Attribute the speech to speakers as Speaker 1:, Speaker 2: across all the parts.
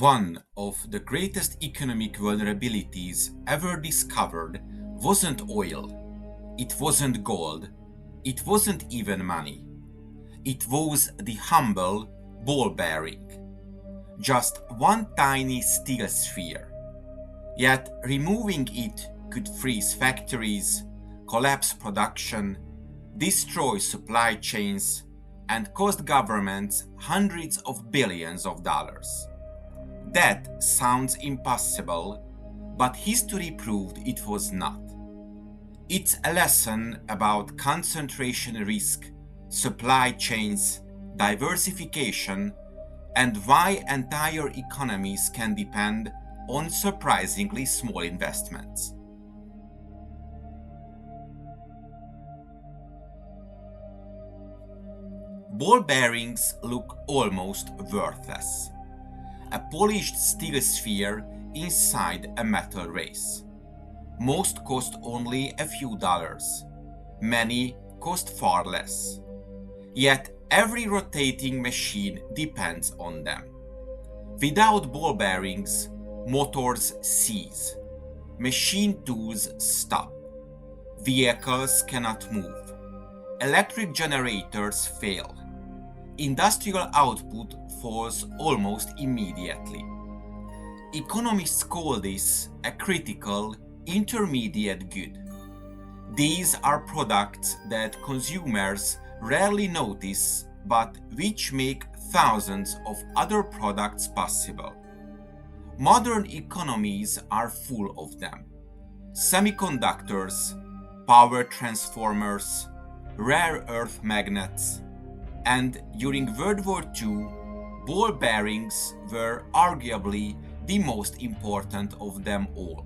Speaker 1: One of the greatest economic vulnerabilities ever discovered wasn't oil, it wasn't gold, it wasn't even money. It was the humble ball bearing, just one tiny steel sphere. Yet removing it could freeze factories, collapse production, destroy supply chains, and cost governments hundreds of billions of dollars. That sounds impossible, but history proved it was not. It's a lesson about concentration risk, supply chains, diversification, and why entire economies can depend on surprisingly small investments. Ball bearings look almost worthless. A polished steel sphere inside a metal race. Most cost only a few dollars. Many cost far less. Yet every rotating machine depends on them. Without ball bearings, motors cease. Machine tools stop. Vehicles cannot move. Electric generators fail. Industrial output falls almost immediately. Economists call this a critical intermediate good. These are products that consumers rarely notice but which make thousands of other products possible. Modern economies are full of them. Semiconductors, power transformers, rare earth magnets, and during World War II, ball bearings were arguably the most important of them all.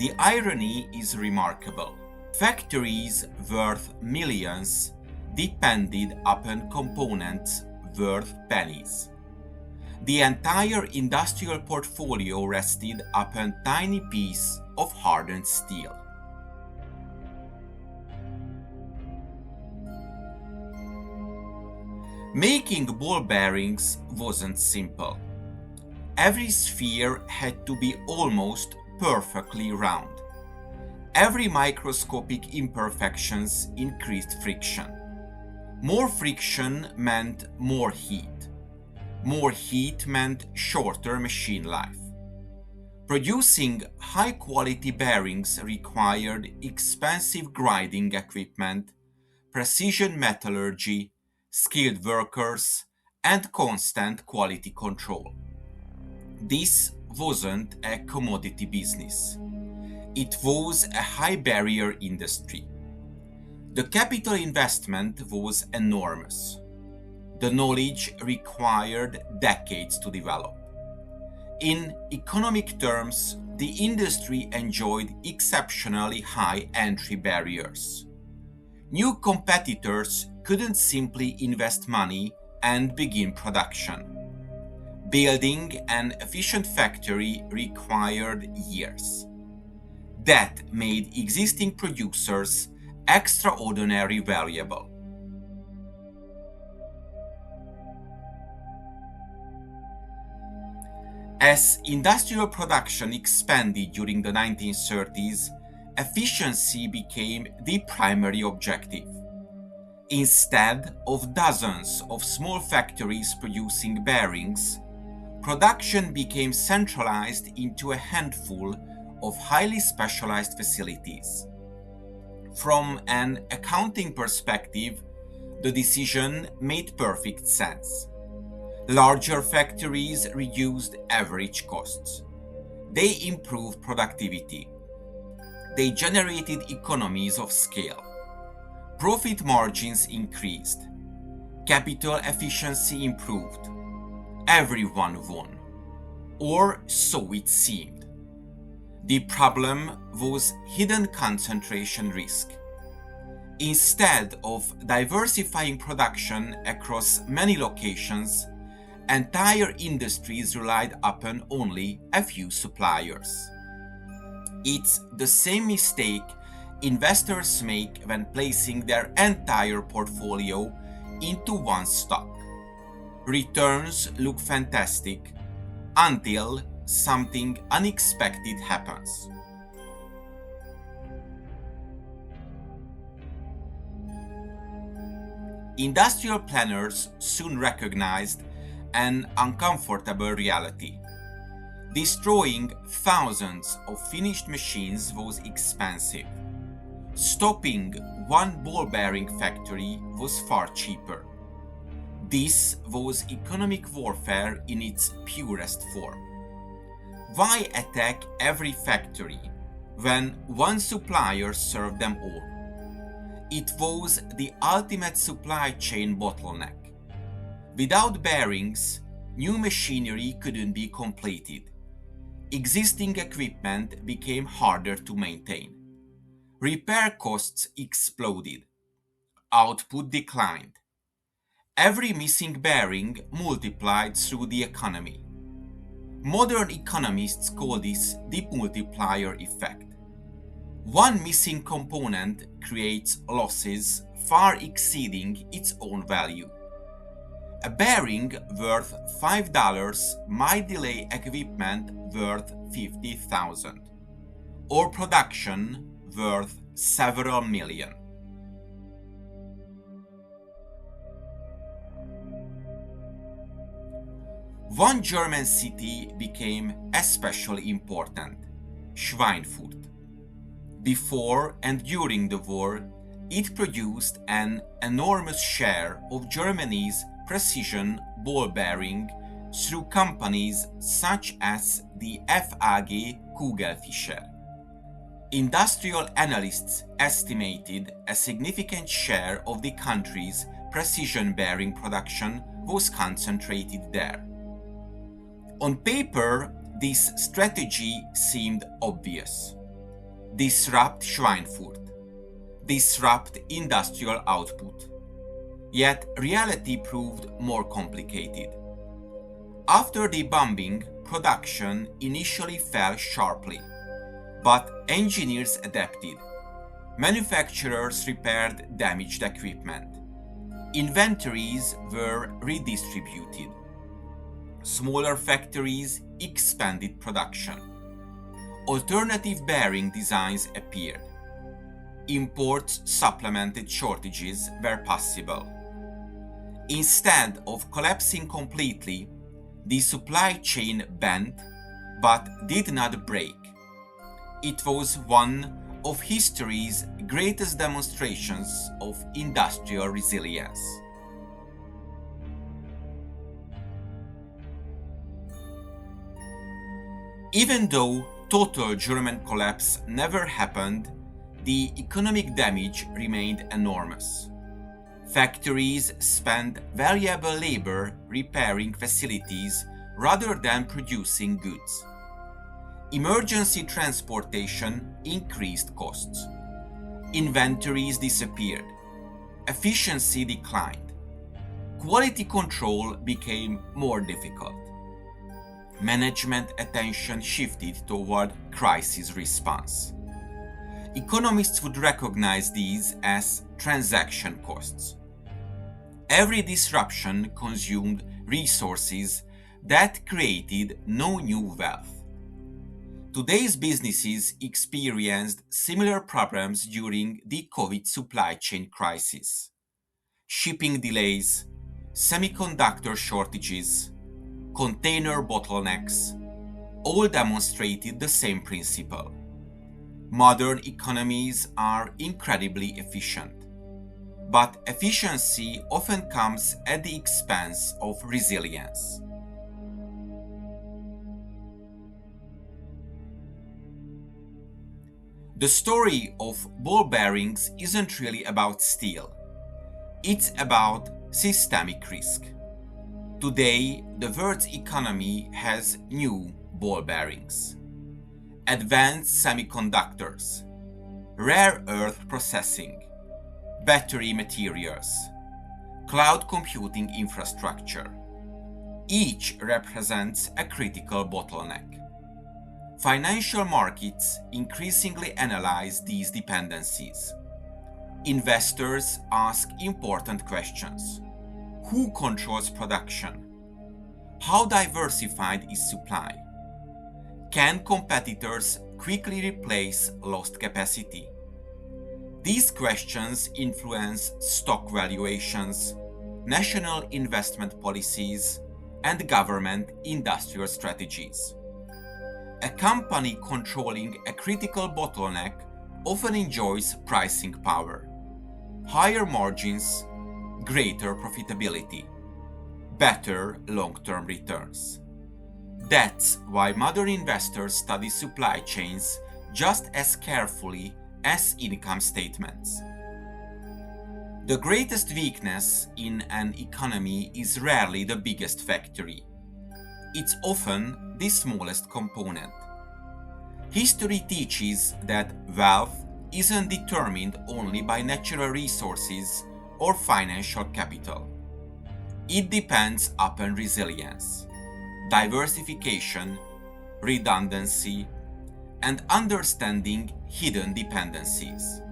Speaker 1: The irony is remarkable. Factories worth millions depended upon components worth pennies. The entire industrial portfolio rested upon a tiny piece of hardened steel. Making ball bearings wasn't simple. Every sphere had to be almost perfectly round. Every microscopic imperfections increased friction. More friction meant more heat. More heat meant shorter machine life. Producing high-quality bearings required expensive grinding equipment, precision metallurgy, skilled workers, and constant quality control. This wasn't a commodity business. It was a high-barrier industry. The capital investment was enormous. The knowledge required decades to develop. In economic terms, the industry enjoyed exceptionally high entry barriers. New competitors couldn't simply invest money and begin production. Building an efficient factory required years. That made existing producers extraordinarily valuable. As industrial production expanded during the 1930s, efficiency became the primary objective. Instead of dozens of small factories producing bearings, production became centralized into a handful of highly specialized facilities. From an accounting perspective, the decision made perfect sense. Larger factories reduced average costs. They improved productivity. They generated economies of scale. Profit margins increased. Capital efficiency improved. Everyone won. Or so it seemed. The problem was hidden concentration risk. Instead of diversifying production across many locations, entire industries relied upon only a few suppliers. It's the same mistake investors make when placing their entire portfolio into one stock. Returns look fantastic, until something unexpected happens. Industrial planners soon recognized an uncomfortable reality. Destroying thousands of finished machines was expensive. Stopping one ball bearing factory was far cheaper. This was economic warfare in its purest form. Why attack every factory when one supplier served them all? It was the ultimate supply chain bottleneck. Without bearings, new machinery couldn't be completed. Existing equipment became harder to maintain. Repair costs exploded. Output declined. Every missing bearing multiplied through the economy. Modern economists call this the multiplier effect. One missing component creates losses far exceeding its own value. A bearing worth $5 might delay equipment worth $50,000, or production worth several million. One German city became especially important: Schweinfurt. Before and during the war, it produced an enormous share of Germany's precision ball bearing through companies such as the FAG Kugelfischer. Industrial analysts estimated a significant share of the country's precision bearing production was concentrated there. On paper, this strategy seemed obvious. Disrupt Schweinfurt. Disrupt industrial output. Yet reality proved more complicated. After the bombing, production initially fell sharply, but engineers adapted. Manufacturers repaired damaged equipment. Inventories were redistributed. Smaller factories expanded production. Alternative bearing designs appeared. Imports supplemented shortages where possible. Instead of collapsing completely, the supply chain bent but did not break. It was one of history's greatest demonstrations of industrial resilience. Even though total German collapse never happened, the economic damage remained enormous. Factories spent valuable labor repairing facilities rather than producing goods. Emergency transportation increased costs. Inventories disappeared. Efficiency declined. Quality control became more difficult. Management attention shifted toward crisis response. Economists would recognize these as transaction costs. Every disruption consumed resources that created no new wealth. Today's businesses experienced similar problems during the COVID supply chain crisis. Shipping delays, semiconductor shortages, container bottlenecks, all demonstrated the same principle. Modern economies are incredibly efficient, but efficiency often comes at the expense of resilience. The story of ball bearings isn't really about steel. It's about systemic risk. Today, the world's economy has new ball bearings. Advanced semiconductors, rare earth processing, battery materials, cloud computing infrastructure. Each represents a critical bottleneck. Financial markets increasingly analyze these dependencies. Investors ask important questions. Who controls production? How diversified is supply? Can competitors quickly replace lost capacity? These questions influence stock valuations, national investment policies, and government industrial strategies. A company controlling a critical bottleneck often enjoys pricing power, higher margins, greater profitability, better long-term returns. That's why modern investors study supply chains just as carefully as income statements. The greatest weakness in an economy is rarely the biggest factory. It's often the smallest component. History teaches that wealth isn't determined only by natural resources or financial capital. It depends upon resilience, diversification, redundancy, and understanding hidden dependencies.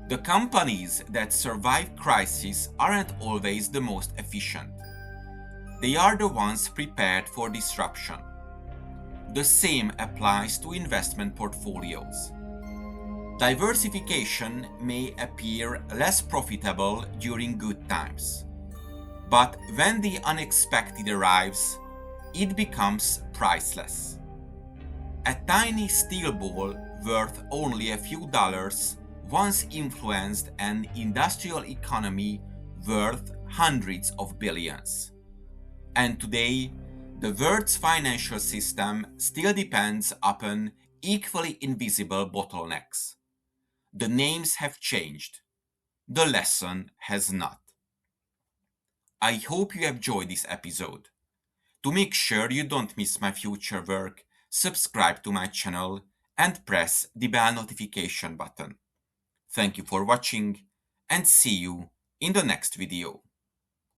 Speaker 1: The companies that survive crises aren't always the most efficient. They are the ones prepared for disruption. The same applies to investment portfolios. Diversification may appear less profitable during good times, but when the unexpected arrives, it becomes priceless. A tiny steel ball worth only a few dollars once influenced an industrial economy worth hundreds of billions. And today, the world's financial system still depends upon equally invisible bottlenecks. The names have changed. The lesson has not. I hope you enjoyed this episode. To make sure you don't miss my future work, subscribe to my channel and press the bell notification button. Thank you for watching and see you in the next video.